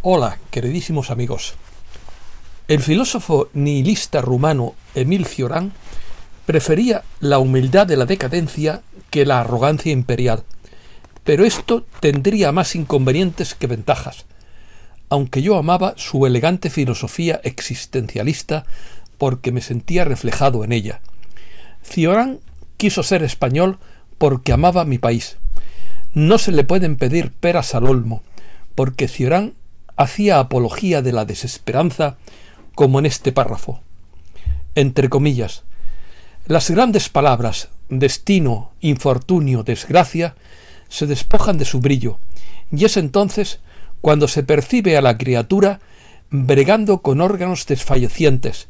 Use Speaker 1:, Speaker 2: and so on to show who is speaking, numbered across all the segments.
Speaker 1: Hola, queridísimos amigos. El filósofo nihilista rumano Émile Cioran prefería la humildad de la decadencia que la arrogancia imperial, pero esto tendría más inconvenientes que ventajas, aunque yo amaba su elegante filosofía existencialista porque me sentía reflejado en ella. Cioran quiso ser español porque amaba mi país. No se le pueden pedir peras al olmo, porque Cioran hacía apología de la desesperanza, como en este párrafo. Entre comillas, las grandes palabras destino, infortunio, desgracia se despojan de su brillo, y es entonces cuando se percibe a la criatura bregando con órganos desfallecientes,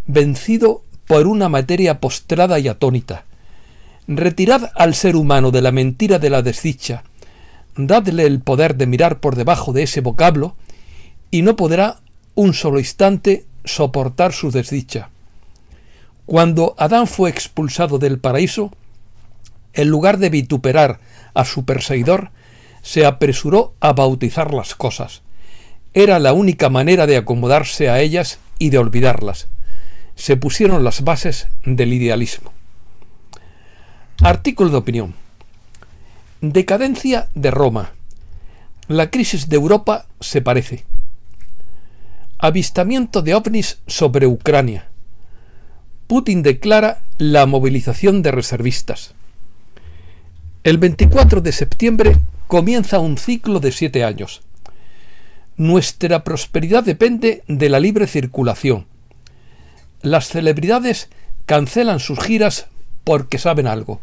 Speaker 1: vencido por una materia postrada y atónita. Retirad al ser humano de la mentira de la desdicha, dadle el poder de mirar por debajo de ese vocablo, y no podrá un solo instante soportar su desdicha. Cuando Adán fue expulsado del paraíso, en lugar de vituperar a su perseguidor, se apresuró a bautizar las cosas. Era la única manera de acomodarse a ellas y de olvidarlas. Se pusieron las bases del idealismo. Artículo de opinión. Decadencia de Roma. La crisis de Europa se parece. Avistamiento de ovnis sobre Ucrania. Putin declara la movilización de reservistas. El 24 de septiembre comienza un ciclo de 7 años. Nuestra prosperidad depende de la libre circulación. Las celebridades cancelan sus giras porque saben algo.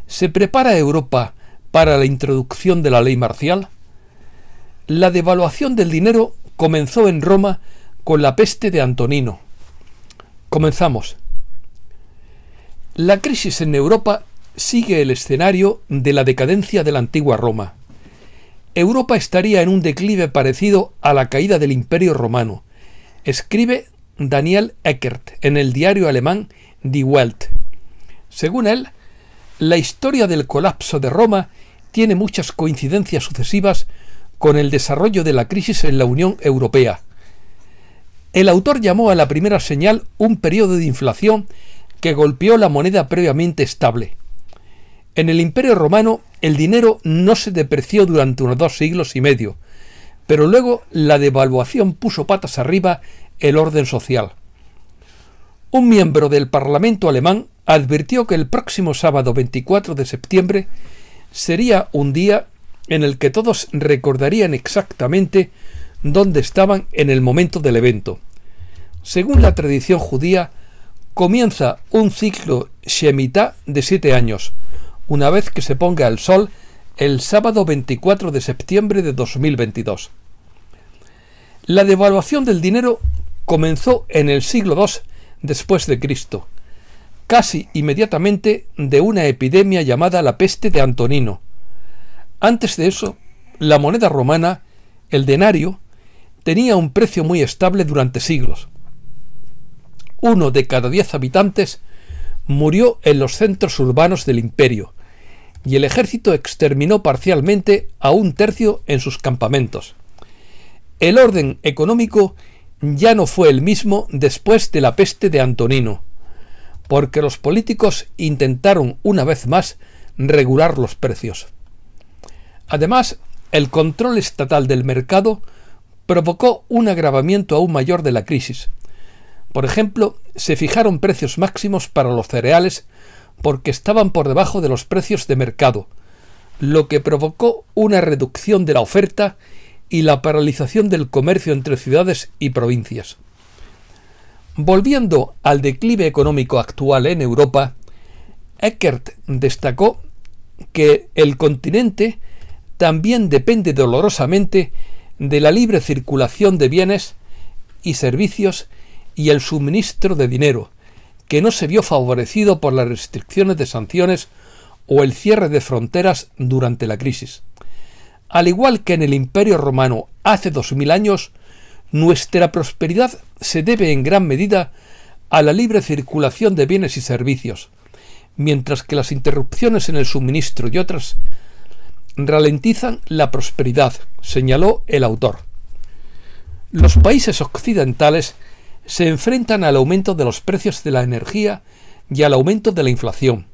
Speaker 1: ¿Se prepara Europa para la introducción de la ley marcial? La devaluación del dinero comenzó en Roma con la peste de Antonino. Comenzamos. La crisis en Europa sigue el escenario de la decadencia de la antigua Roma. Europa estaría en un declive parecido a la caída del Imperio Romano, escribe Daniel Eckert en el diario alemán Die Welt. Según él, la historia del colapso de Roma tiene muchas coincidencias sucesivas con el desarrollo de la crisis en la Unión Europea. El autor llamó a la primera señal un periodo de inflación que golpeó la moneda previamente estable. En el Imperio Romano el dinero no se depreció durante unos 2 siglos y medio, pero luego la devaluación puso patas arriba el orden social. Un miembro del Parlamento alemán advirtió que el próximo sábado 24 de septiembre sería un día en el que todos recordarían exactamente dónde estaban en el momento del evento. Según la tradición judía, comienza un ciclo shemitá de 7 años, una vez que se ponga el sol el sábado 24 de septiembre de 2022. La devaluación del dinero comenzó en el siglo II después de Cristo, casi inmediatamente de una epidemia llamada la peste de Antonino. Antes de eso, la moneda romana, el denario, tenía un precio muy estable durante siglos. 1 de cada 10 habitantes murió en los centros urbanos del imperio, y el ejército exterminó parcialmente a 1/3 en sus campamentos. El orden económico ya no fue el mismo después de la peste de Antonino, porque los políticos intentaron una vez más regular los precios. Además, el control estatal del mercado provocó un agravamiento aún mayor de la crisis. Por ejemplo, se fijaron precios máximos para los cereales porque estaban por debajo de los precios de mercado, lo que provocó una reducción de la oferta y la paralización del comercio entre ciudades y provincias. Volviendo al declive económico actual en Europa, Eckert destacó que el continente también depende dolorosamente de la libre circulación de bienes y servicios y el suministro de dinero, que no se vio favorecido por las restricciones de sanciones o el cierre de fronteras durante la crisis. Al igual que en el Imperio Romano hace 2000 años, nuestra prosperidad se debe en gran medida a la libre circulación de bienes y servicios, mientras que las interrupciones en el suministro y otras ralentizan la prosperidad, señaló el autor. Los países occidentales se enfrentan al aumento de los precios de la energía y al aumento de la inflación.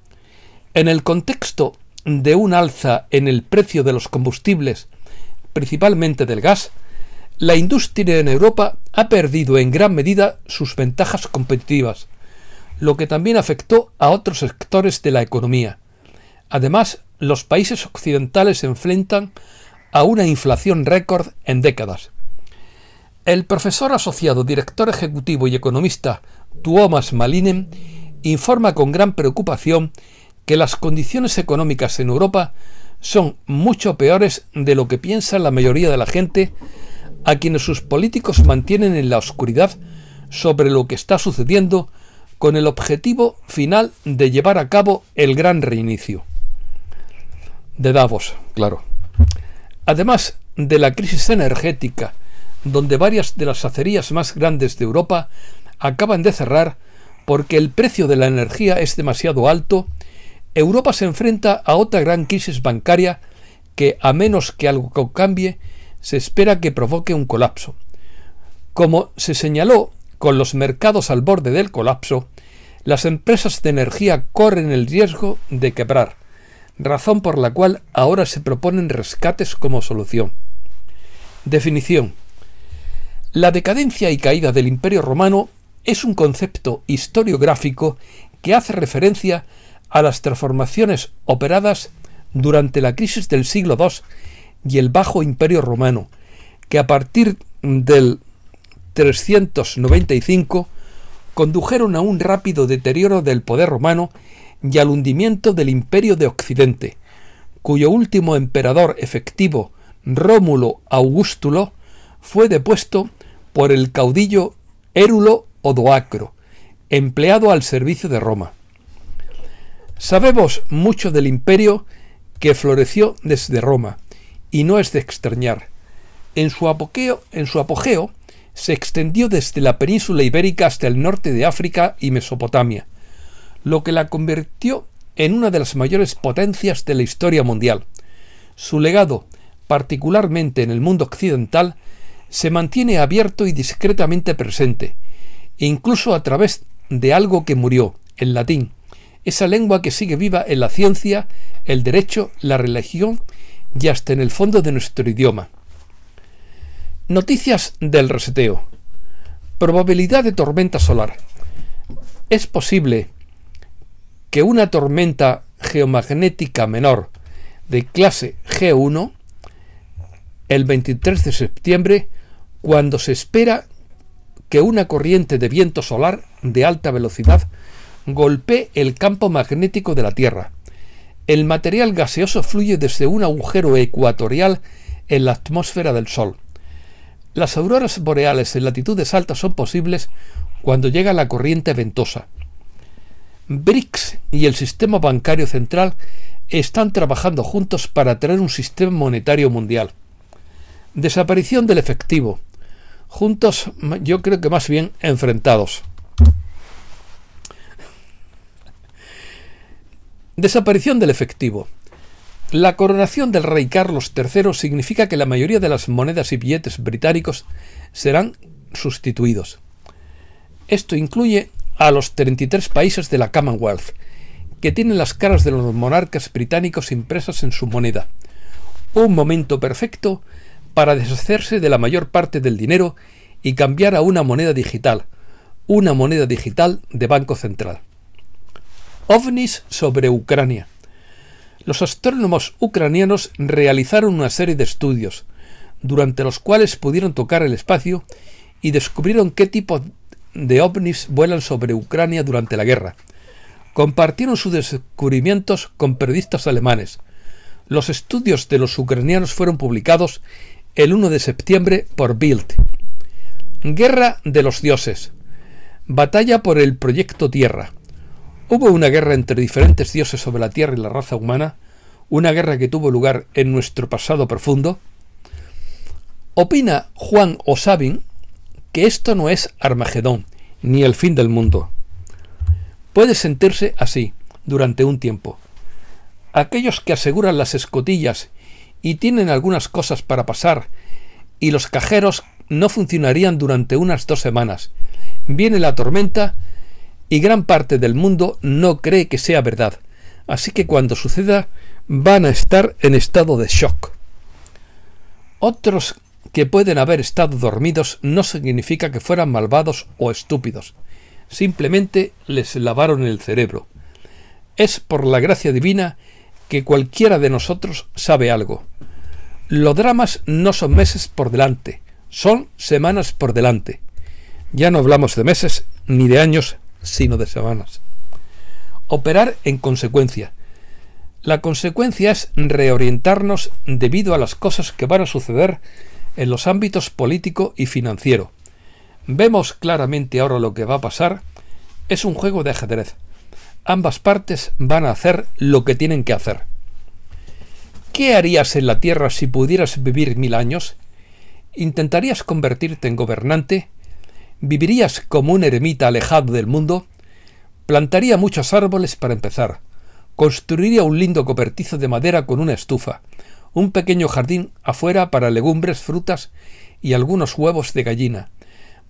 Speaker 1: En el contexto de un alza en el precio de los combustibles, principalmente del gas, la industria en Europa ha perdido en gran medida sus ventajas competitivas, lo que también afectó a otros sectores de la economía. Además, los países occidentales se enfrentan a una inflación récord en décadas. El profesor asociado, director ejecutivo y economista Tuomas Malinen informa con gran preocupación que las condiciones económicas en Europa son mucho peores de lo que piensa la mayoría de la gente, a quienes sus políticos mantienen en la oscuridad sobre lo que está sucediendo, con el objetivo final de llevar a cabo el gran reinicio. De Davos, claro. Además de la crisis energética, donde varias de las acerías más grandes de Europa acaban de cerrar porque el precio de la energía es demasiado alto, Europa se enfrenta a otra gran crisis bancaria que, a menos que algo cambie, se espera que provoque un colapso. Como se señaló, con los mercados al borde del colapso, las empresas de energía corren el riesgo de quebrar, razón por la cual ahora se proponen rescates como solución. Definición. La decadencia y caída del Imperio Romano es un concepto historiográfico que hace referencia a las transformaciones operadas durante la crisis del siglo II y el Bajo Imperio Romano, que a partir del 395 condujeron a un rápido deterioro del poder romano y al hundimiento del Imperio de Occidente, cuyo último emperador efectivo, Rómulo Augustulo, fue depuesto por el caudillo Érulo Odoacro, empleado al servicio de Roma. Sabemos mucho del imperio que floreció desde Roma, y no es de extrañar. En su apogeo se extendió desde la península ibérica hasta el norte de África y Mesopotamia, lo que la convirtió en una de las mayores potencias de la historia mundial. Su legado, particularmente en el mundo occidental, se mantiene abierto y discretamente presente, incluso a través de algo que murió, el latín, esa lengua que sigue viva en la ciencia, el derecho, la religión y hasta en el fondo de nuestro idioma. Noticias del reseteo. Probabilidad de tormenta solar. Es posible que una tormenta geomagnética menor de clase G1 el 23 de septiembre, cuando se espera que una corriente de viento solar de alta velocidad golpee el campo magnético de la Tierra. El material gaseoso fluye desde un agujero ecuatorial en la atmósfera del Sol. Las auroras boreales en latitudes altas son posibles cuando llega la corriente ventosa. BRICS y el sistema bancario central están trabajando juntos para tener un sistema monetario mundial. Desaparición del efectivo. Juntos, yo creo que más bien enfrentados. Desaparición del efectivo. La coronación del rey Carlos III significa que la mayoría de las monedas y billetes británicos serán sustituidos. Esto incluye a los 33 países de la Commonwealth, que tienen las caras de los monarcas británicos impresas en su moneda. Un momento perfecto para deshacerse de la mayor parte del dinero y cambiar a una moneda digital de Banco Central. OVNIs sobre Ucrania. Los astrónomos ucranianos realizaron una serie de estudios, durante los cuales pudieron tocar el espacio y descubrieron qué tipo de ovnis vuelan sobre Ucrania durante la guerra. Compartieron sus descubrimientos con periodistas alemanes. Los estudios de los ucranianos fueron publicados el 1 de septiembre por Bild. Guerra de los dioses. Batalla por el proyecto Tierra. Hubo una guerra entre diferentes dioses sobre la Tierra y la raza humana, una guerra que tuvo lugar en nuestro pasado profundo. Opina Juan Osabin que esto no es Armagedón, ni el fin del mundo. Puede sentirse así durante un tiempo. Aquellos que aseguran las escotillas y tienen algunas cosas para pasar, y los cajeros no funcionarían durante unas 2 semanas. Viene la tormenta y gran parte del mundo no cree que sea verdad. Así que cuando suceda van a estar en estado de shock. Otros que pueden haber estado dormidos no significa que fueran malvados o estúpidos. Simplemente les lavaron el cerebro. Es por la gracia divina que cualquiera de nosotros sabe algo. Los dramas no son meses por delante, son semanas por delante. Ya no hablamos de meses ni de años, sino de semanas. Operar en consecuencia. La consecuencia es reorientarnos debido a las cosas que van a suceder en los ámbitos político y financiero. Vemos claramente ahora lo que va a pasar. Es un juego de ajedrez. Ambas partes van a hacer lo que tienen que hacer. ¿Qué harías en la Tierra si pudieras vivir 1000 años? ¿Intentarías convertirte en gobernante? ¿Vivirías como un eremita alejado del mundo? Plantaría muchos árboles para empezar. Construiría un lindo cobertizo de madera con una estufa, un pequeño jardín afuera para legumbres, frutas y algunos huevos de gallina,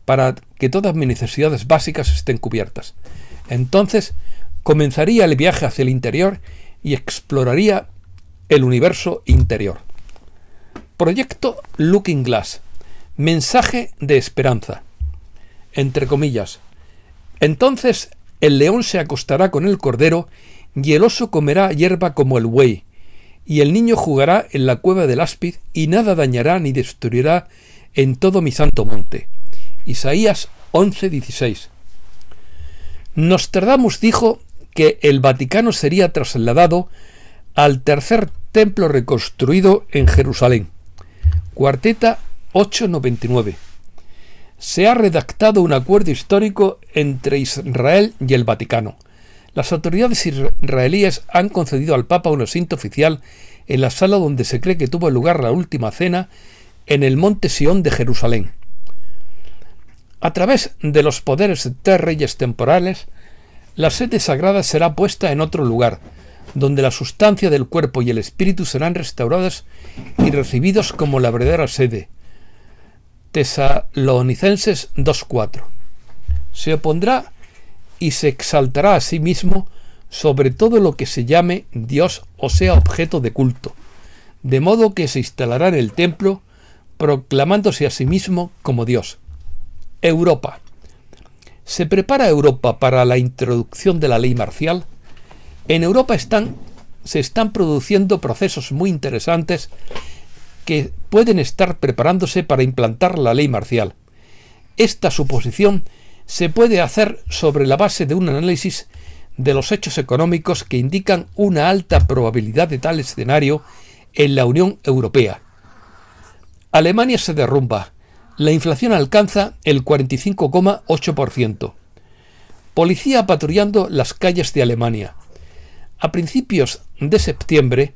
Speaker 1: para que todas mis necesidades básicas estén cubiertas. Entonces comenzaría el viaje hacia el interior y exploraría el universo interior. Proyecto Looking Glass. Mensaje de esperanza. Entre comillas. Entonces el león se acostará con el cordero y el oso comerá hierba como el buey, y el niño jugará en la cueva del áspid y nada dañará ni destruirá en todo mi santo monte. Isaías 11:16. Nostradamus dijo que el Vaticano sería trasladado al tercer templo reconstruido en Jerusalén. Cuarteta 8:99. Se ha redactado un acuerdo histórico entre Israel y el Vaticano. Las autoridades israelíes han concedido al Papa un asiento oficial en la sala donde se cree que tuvo lugar la última cena en el monte Sión de Jerusalén. A través de los poderes de 3 reyes temporales, la sede sagrada será puesta en otro lugar, donde la sustancia del cuerpo y el espíritu serán restaurados y recibidos como la verdadera sede. Tesalonicenses 2:4. Se opondrá y se exaltará a sí mismo sobre todo lo que se llame Dios o sea objeto de culto, de modo que se instalará en el templo, proclamándose a sí mismo como Dios. Europa. ¿Se prepara Europa para la introducción de la ley marcial? En Europa se están produciendo procesos muy interesantes que pueden estar preparándose para implantar la ley marcial. Esta suposición se puede hacer sobre la base de un análisis de los hechos económicos que indican una alta probabilidad de tal escenario en la Unión Europea. Alemania se derrumba. La inflación alcanza el 45,8%. Policía patrullando las calles de Alemania. A principios de septiembre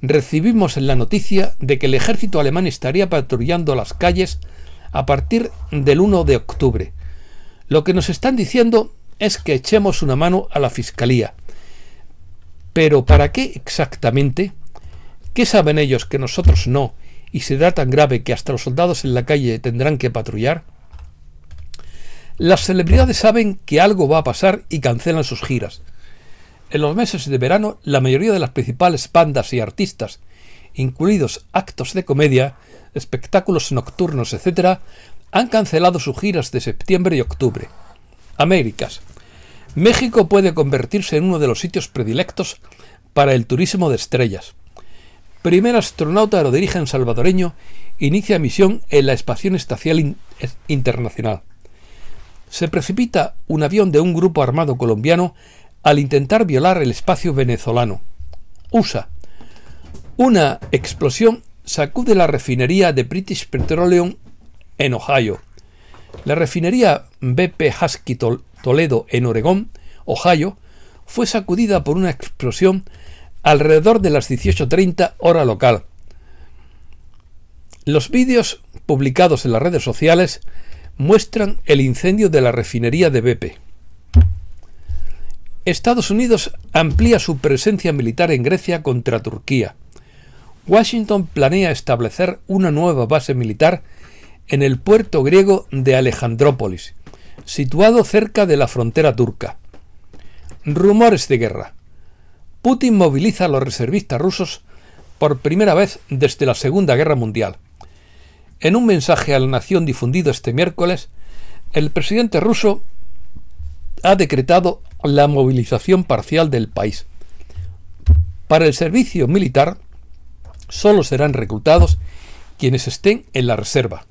Speaker 1: recibimos la noticia de que el ejército alemán estaría patrullando las calles a partir del 1 de octubre. Lo que nos están diciendo es que echemos una mano a la fiscalía. ¿Pero para qué exactamente? ¿Qué saben ellos que nosotros no, y será tan grave que hasta los soldados en la calle tendrán que patrullar? Las celebridades saben que algo va a pasar y cancelan sus giras. En los meses de verano, la mayoría de las principales bandas y artistas, incluidos actos de comedia, espectáculos nocturnos, etc., han cancelado sus giras de septiembre y octubre. Américas. México puede convertirse en uno de los sitios predilectos para el turismo de estrellas. Primer astronauta aerodirigen salvadoreño inicia misión en la Estación Espacial Internacional. Se precipita un avión de un grupo armado colombiano al intentar violar el espacio venezolano. USA. Una explosión sacude la refinería de British Petroleum en Ohio. La refinería BP Husky Toledo en Oregón, Ohio, fue sacudida por una explosión alrededor de las 18:30 hora local. Los vídeos publicados en las redes sociales muestran el incendio de la refinería de BP. Estados Unidos amplía su presencia militar en Grecia contra Turquía. Washington planea establecer una nueva base militar en el puerto griego de Alejandrópolis, situado cerca de la frontera turca. Rumores de guerra. Putin moviliza a los reservistas rusos por primera vez desde la Segunda Guerra Mundial. En un mensaje a la nación difundido este miércoles, el presidente ruso ha decretado la movilización parcial del país. Para el servicio militar, solo serán reclutados quienes estén en la reserva,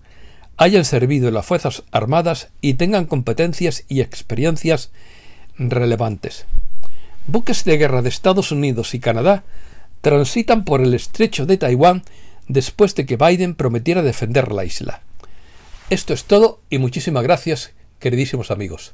Speaker 1: hayan servido en las Fuerzas Armadas y tengan competencias y experiencias relevantes. Buques de guerra de Estados Unidos y Canadá transitan por el estrecho de Taiwán después de que Biden prometiera defender la isla. Esto es todo y muchísimas gracias, queridísimos amigos.